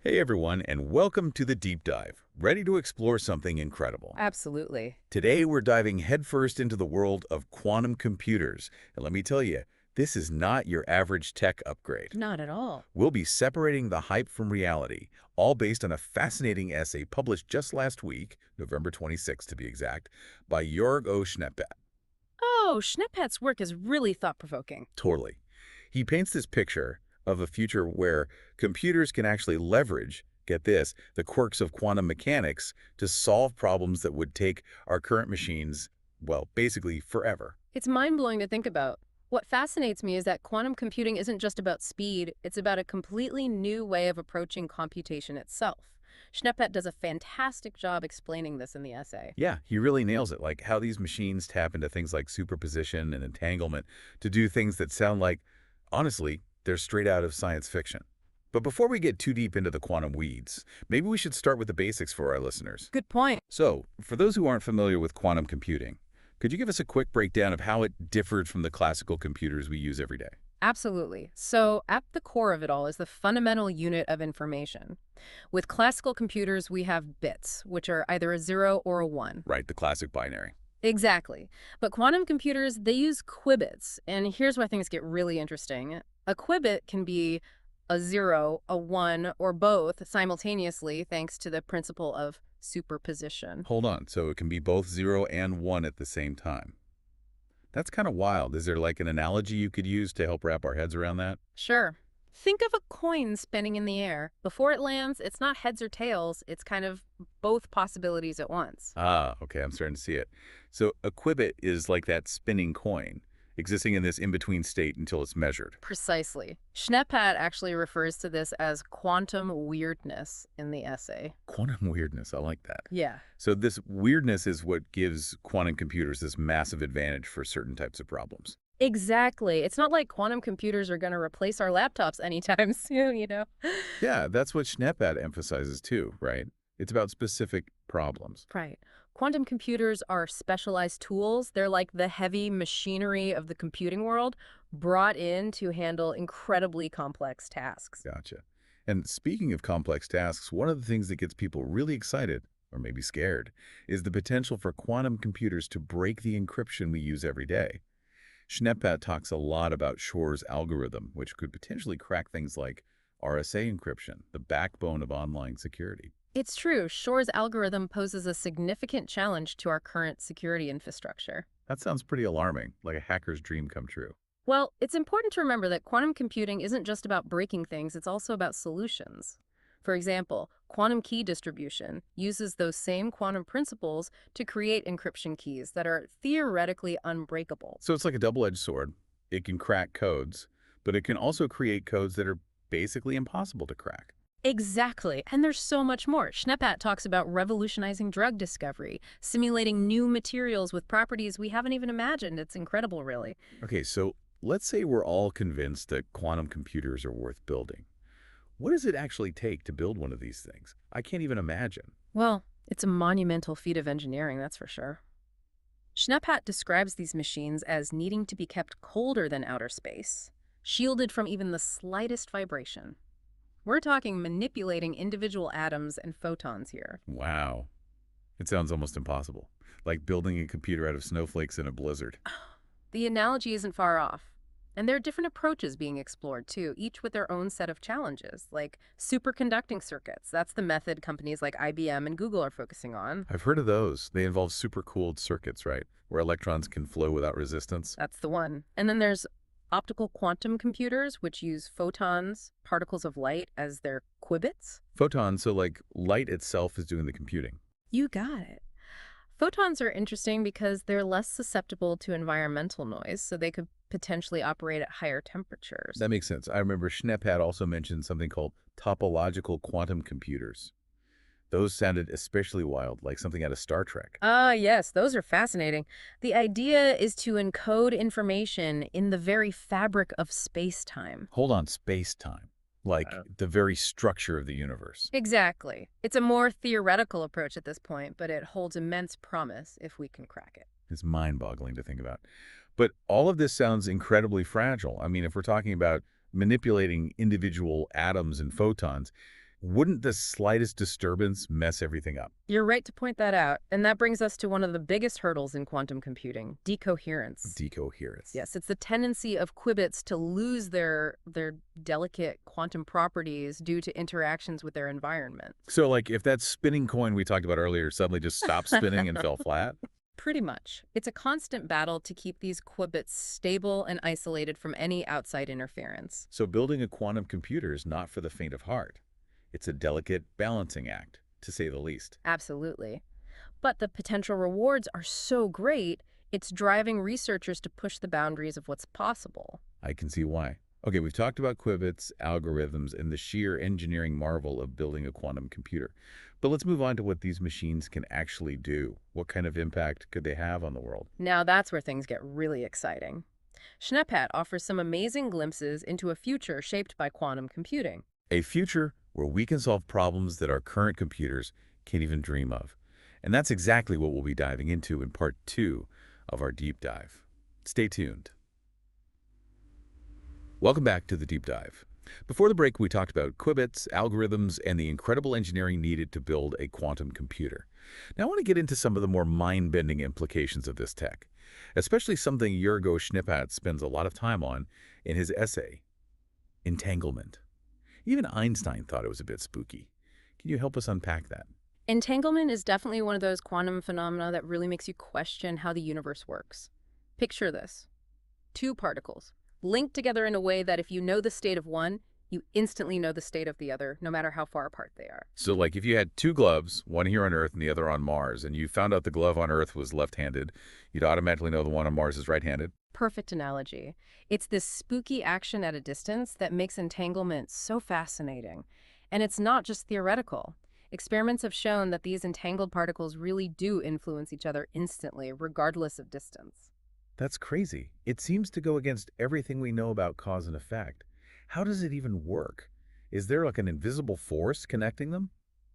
Hey everyone, and welcome to the Deep Dive, ready to explore something incredible. Absolutely. Today we're diving headfirst into the world of quantum computers, and let me tell you, this is not your average tech upgrade. Not at all. We'll be separating the hype from reality, all based on a fascinating essay published just last week, November 26th to be exact, by Jörg O. Schneeppert. Oh, Schneppat's work is really thought-provoking. Totally. He paints this picture of a future where computers can actually leverage, get this, the quirks of quantum mechanics to solve problems that would take our current machines, well, basically forever. It's mind-blowing to think about. What fascinates me is that quantum computing isn't just about speed, it's about a completely new way of approaching computation itself. Schneeppert does a fantastic job explaining this in the essay. Yeah, he really nails it, like how these machines tap into things like superposition and entanglement to do things that sound like, honestly, they're straight out of science fiction. But before we get too deep into the quantum weeds, maybe we should start with the basics for our listeners. Good point. So, for those who aren't familiar with quantum computing, could you give us a quick breakdown of how it differed from the classical computers we use every day? Absolutely. So, at the core of it all is the fundamental unit of information. With classical computers, we have bits, which are either a 0 or a 1. Right, the classic binary. Exactly. But quantum computers, they use qubits. And here's where things get really interesting. A qubit can be a 0, a 1, or both simultaneously thanks to the principle of superposition. Hold on, so it can be both 0 and 1 at the same time. That's kind of wild. Is there like an analogy you could use to help wrap our heads around that? Sure. Think of a coin spinning in the air. Before it lands, it's not heads or tails, it's kind of both possibilities at once. Ah, okay, I'm starting to see it. So a qubit is like that spinning coin, existing in this in-between state until it's measured. Precisely. Schneeppert actually refers to this as quantum weirdness in the essay. Quantum weirdness, I like that. Yeah. So this weirdness is what gives quantum computers this massive advantage for certain types of problems. Exactly. It's not like quantum computers are going to replace our laptops anytime soon. Yeah, that's what Schneeppert emphasizes too, right? It's about specific problems. Right. Quantum computers are specialized tools. They're like the heavy machinery of the computing world brought in to handle incredibly complex tasks. Gotcha. And speaking of complex tasks, one of the things that gets people really excited, or maybe scared, is the potential for quantum computers to break the encryption we use every day. Schneeppert talks a lot about Shor's algorithm, which could potentially crack things like RSA encryption, the backbone of online security. It's true, Shor's algorithm poses a significant challenge to our current security infrastructure. That sounds pretty alarming, like a hacker's dream come true. Well, it's important to remember that quantum computing isn't just about breaking things, it's also about solutions. For example, quantum key distribution uses those same quantum principles to create encryption keys that are theoretically unbreakable. So it's like a double-edged sword. It can crack codes, but it can also create codes that are basically impossible to crack. Exactly. And there's so much more. Schneeppert talks about revolutionizing drug discovery, simulating new materials with properties we haven't even imagined. It's incredible, really. Okay, so let's say we're all convinced that quantum computers are worth building. What does it actually take to build one of these things? I can't even imagine. Well, it's a monumental feat of engineering, that's for sure. Schneeppert describes these machines as needing to be kept colder than outer space, shielded from even the slightest vibration. We're talking manipulating individual atoms and photons here. Wow. It sounds almost impossible. Like building a computer out of snowflakes in a blizzard. The analogy isn't far off. And there are different approaches being explored, too, each with their own set of challenges, like superconducting circuits. That's the method companies like IBM and Google are focusing on. I've heard of those. They involve supercooled circuits, right? Where electrons can flow without resistance. That's the one. And then there's optical quantum computers, which use photons, particles of light, as their qubits. Photons, so like light itself is doing the computing. You got it. Photons are interesting because they're less susceptible to environmental noise, so they could potentially operate at higher temperatures. That makes sense. I remember Schneeppert also mentioned something called topological quantum computers. Those sounded especially wild, like something out of Star Trek. Ah, yes, those are fascinating. The idea is to encode information in the very fabric of space-time. Hold on, space-time. Like the very structure of the universe. Exactly. It's a more theoretical approach at this point, but it holds immense promise if we can crack it. It's mind-boggling to think about. But all of this sounds incredibly fragile. I mean, if we're talking about manipulating individual atoms and photons, Wouldn't the slightest disturbance mess everything up? You're right to point that out, and that brings us to one of the biggest hurdles in quantum computing, decoherence. Decoherence. Yes, it's the tendency of qubits to lose their delicate quantum properties due to interactions with their environment. So, like, if that spinning coin we talked about earlier suddenly just stopped spinning and fell flat? Pretty much. It's a constant battle to keep these qubits stable and isolated from any outside interference. So building a quantum computer is not for the faint of heart. It's a delicate balancing act, to say the least. Absolutely. But the potential rewards are so great, it's driving researchers to push the boundaries of what's possible. I can see why. Okay, we've talked about qubits, algorithms, and the sheer engineering marvel of building a quantum computer. But let's move on to what these machines can actually do. What kind of impact could they have on the world? Now that's where things get really exciting. Schneppat offers some amazing glimpses into a future shaped by quantum computing. A future where we can solve problems that our current computers can't even dream of. And that's exactly what we'll be diving into in part 2 of our deep dive. Stay tuned. Welcome back to the deep dive. Before the break, we talked about qubits, algorithms, and the incredible engineering needed to build a quantum computer. Now I want to get into some of the more mind-bending implications of this tech, especially something Yurgo Schneppat spends a lot of time on in his essay, Entanglement. Even Einstein thought it was a bit spooky. Can you help us unpack that? Entanglement is definitely one of those quantum phenomena that really makes you question how the universe works. Picture this. Two particles, linked together in a way that if you know the state of one, you instantly know the state of the other, no matter how far apart they are. So like if you had two gloves, one here on Earth and the other on Mars, and you found out the glove on Earth was left-handed, you'd automatically know the one on Mars is right-handed? Perfect analogy. It's this spooky action at a distance that makes entanglement so fascinating. And it's not just theoretical. Experiments have shown that these entangled particles really do influence each other instantly, regardless of distance. That's crazy. It seems to go against everything we know about cause and effect. How does it even work? Is there like an invisible force connecting them?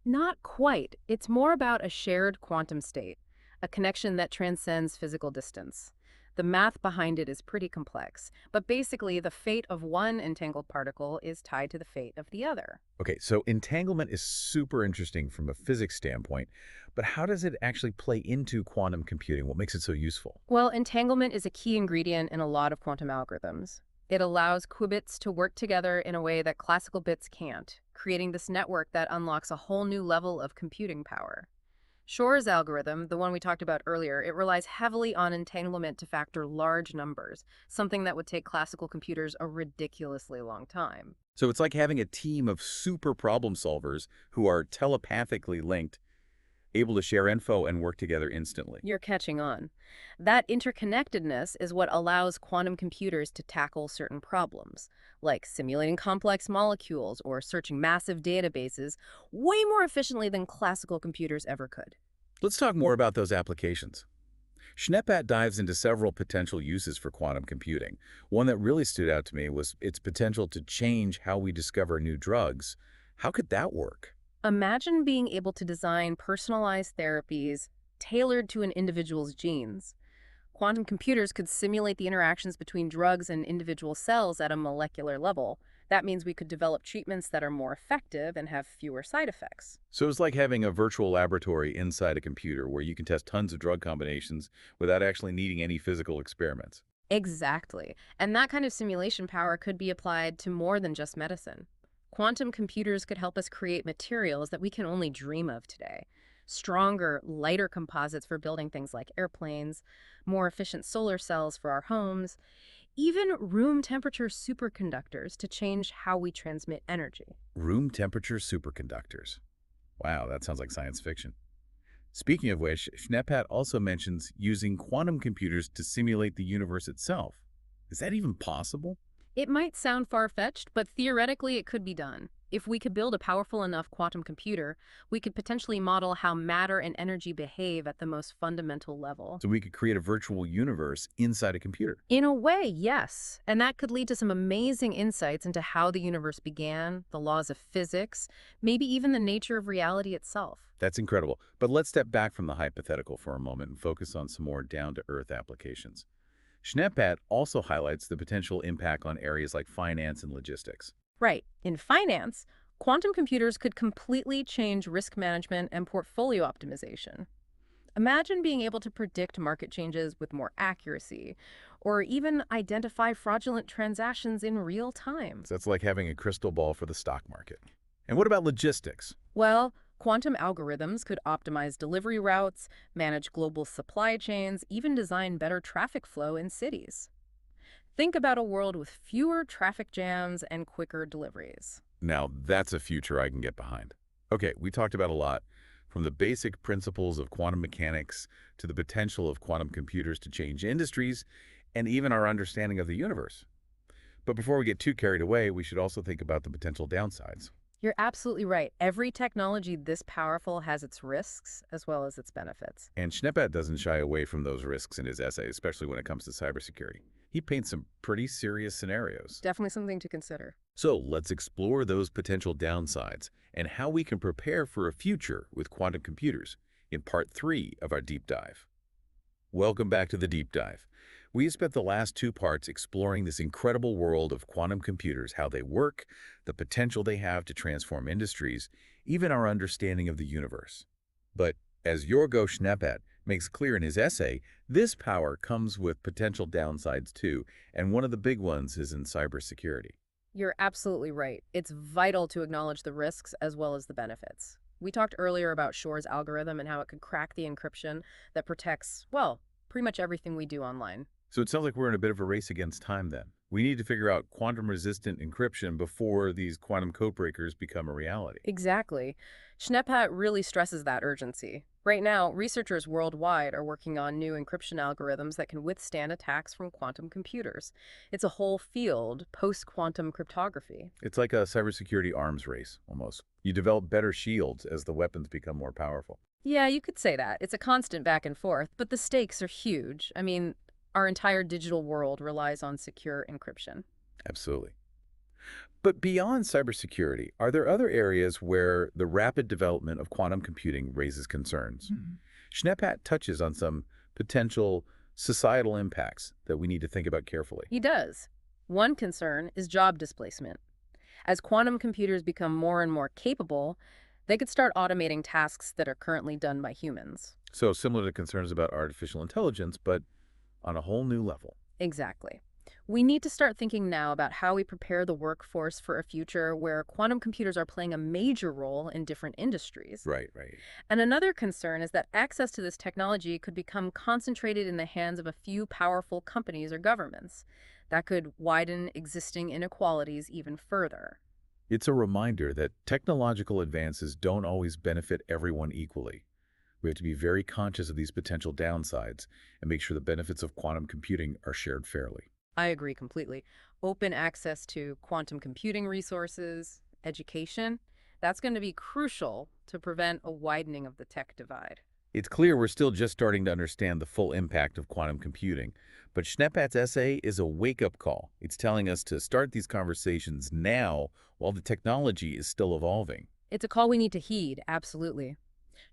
Not quite. It's more about a shared quantum state, a connection that transcends physical distance. The math behind it is pretty complex, but basically the fate of one entangled particle is tied to the fate of the other. Okay, so entanglement is super interesting from a physics standpoint, but how does it actually play into quantum computing? What makes it so useful? Well, entanglement is a key ingredient in a lot of quantum algorithms. It allows qubits to work together in a way that classical bits can't, creating this network that unlocks a whole new level of computing power. Shor's algorithm, the one we talked about earlier, it relies heavily on entanglement to factor large numbers, something that would take classical computers a ridiculously long time. So it's like having a team of super problem solvers who are telepathically linked, able to share info and work together instantly. You're catching on. That interconnectedness is what allows quantum computers to tackle certain problems, like simulating complex molecules or searching massive databases, way more efficiently than classical computers ever could. Let's talk more about those applications. Schneppat dives into several potential uses for quantum computing. One that really stood out to me was its potential to change how we discover new drugs. How could that work? Imagine being able to design personalized therapies tailored to an individual's genes. Quantum computers could simulate the interactions between drugs and individual cells at a molecular level. That means we could develop treatments that are more effective and have fewer side effects. So it's like having a virtual laboratory inside a computer where you can test tons of drug combinations without actually needing any physical experiments. Exactly. And that kind of simulation power could be applied to more than just medicine. Quantum computers could help us create materials that we can only dream of today. Stronger, lighter composites for building things like airplanes, more efficient solar cells for our homes, even room temperature superconductors to change how we transmit energy. Room temperature superconductors. Wow, that sounds like science fiction. Speaking of which, Schneppat also mentions using quantum computers to simulate the universe itself. Is that even possible? It might sound far-fetched, but theoretically it could be done. If we could build a powerful enough quantum computer, we could potentially model how matter and energy behave at the most fundamental level. So we could create a virtual universe inside a computer. In a way, yes. And that could lead to some amazing insights into how the universe began, the laws of physics, maybe even the nature of reality itself. That's incredible. But let's step back from the hypothetical for a moment and focus on some more down-to-earth applications. Schneppat also highlights the potential impact on areas like finance and logistics. Right. In finance, Quantum computers could completely change risk management and portfolio optimization. Imagine being able to predict market changes with more accuracy, or even identify fraudulent transactions in real time. So that's like having a crystal ball for the stock market. And what about logistics? Well, quantum algorithms could optimize delivery routes, manage global supply chains, even design better traffic flow in cities. Think about a world with fewer traffic jams and quicker deliveries. Now, that's a future I can get behind. Okay, we talked about a lot, from the basic principles of quantum mechanics to the potential of quantum computers to change industries and even our understanding of the universe. But before we get too carried away, we should also think about the potential downsides. You're absolutely right. Every technology this powerful has its risks as well as its benefits. And Schneepat doesn't shy away from those risks in his essay, especially when it comes to cybersecurity. He paints some pretty serious scenarios. Definitely something to consider. So let's explore those potential downsides and how we can prepare for a future with quantum computers in part 3 of our deep dive. Welcome back to the deep dive. We have spent the last 2 parts exploring this incredible world of quantum computers, how they work, the potential they have to transform industries, even our understanding of the universe. But as Yorgo Schneepat makes clear in his essay, this power comes with potential downsides too, and one of the big ones is in cybersecurity. You're absolutely right. It's vital to acknowledge the risks as well as the benefits. We talked earlier about Shor's algorithm and how it could crack the encryption that protects, well, pretty much everything we do online. So it sounds like we're in a bit of a race against time then. We need to figure out quantum-resistant encryption before these quantum codebreakers become a reality. Exactly. Schneepat really stresses that urgency. Right now, researchers worldwide are working on new encryption algorithms that can withstand attacks from quantum computers. It's a whole field, post-quantum cryptography. It's like a cybersecurity arms race, almost. You develop better shields as the weapons become more powerful. Yeah, you could say that. It's a constant back and forth, but the stakes are huge. I mean, our entire digital world relies on secure encryption. Absolutely. But beyond cybersecurity, are there other areas where the rapid development of quantum computing raises concerns? Schneepat touches on some potential societal impacts that we need to think about carefully. He does. One concern is job displacement. As quantum computers become more and more capable, they could start automating tasks that are currently done by humans. So similar to concerns about artificial intelligence, but on a whole new level. Exactly. We need to start thinking now about how we prepare the workforce for a future where quantum computers are playing a major role in different industries. Right, right. And another concern is that access to this technology could become concentrated in the hands of a few powerful companies or governments. That could widen existing inequalities even further. It's a reminder that technological advances don't always benefit everyone equally. We have to be very conscious of these potential downsides and make sure the benefits of quantum computing are shared fairly. I agree completely. Open access to quantum computing resources, education, that's going to be crucial to prevent a widening of the tech divide. It's clear we're still just starting to understand the full impact of quantum computing, but Schneepat's essay is a wake-up call. It's telling us to start these conversations now while the technology is still evolving. It's a call we need to heed, absolutely.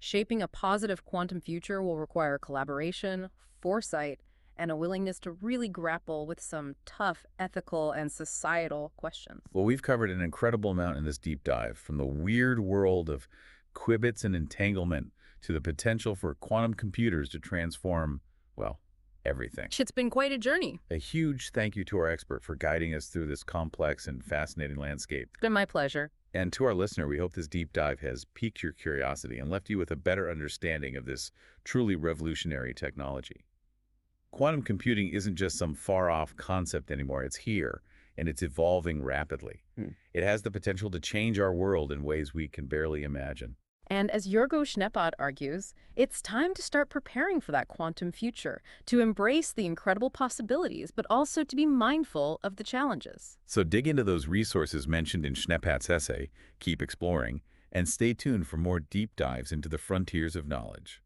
Shaping a positive quantum future will require collaboration, foresight, and a willingness to really grapple with some tough ethical and societal questions. Well, we've covered an incredible amount in this deep dive, from the weird world of qubits and entanglement to the potential for quantum computers to transform, well, everything. It's been quite a journey. A huge thank you to our expert for guiding us through this complex and fascinating landscape. It's been my pleasure. And to our listener, we hope this deep dive has piqued your curiosity and left you with a better understanding of this truly revolutionary technology. Quantum computing isn't just some far-off concept anymore. It's here, and it's evolving rapidly. It has the potential to change our world in ways we can barely imagine. And as Yorgo Schneepat argues, it's time to start preparing for that quantum future, to embrace the incredible possibilities, but also to be mindful of the challenges. So dig into those resources mentioned in Schneepat's essay, keep exploring, and stay tuned for more deep dives into the frontiers of knowledge.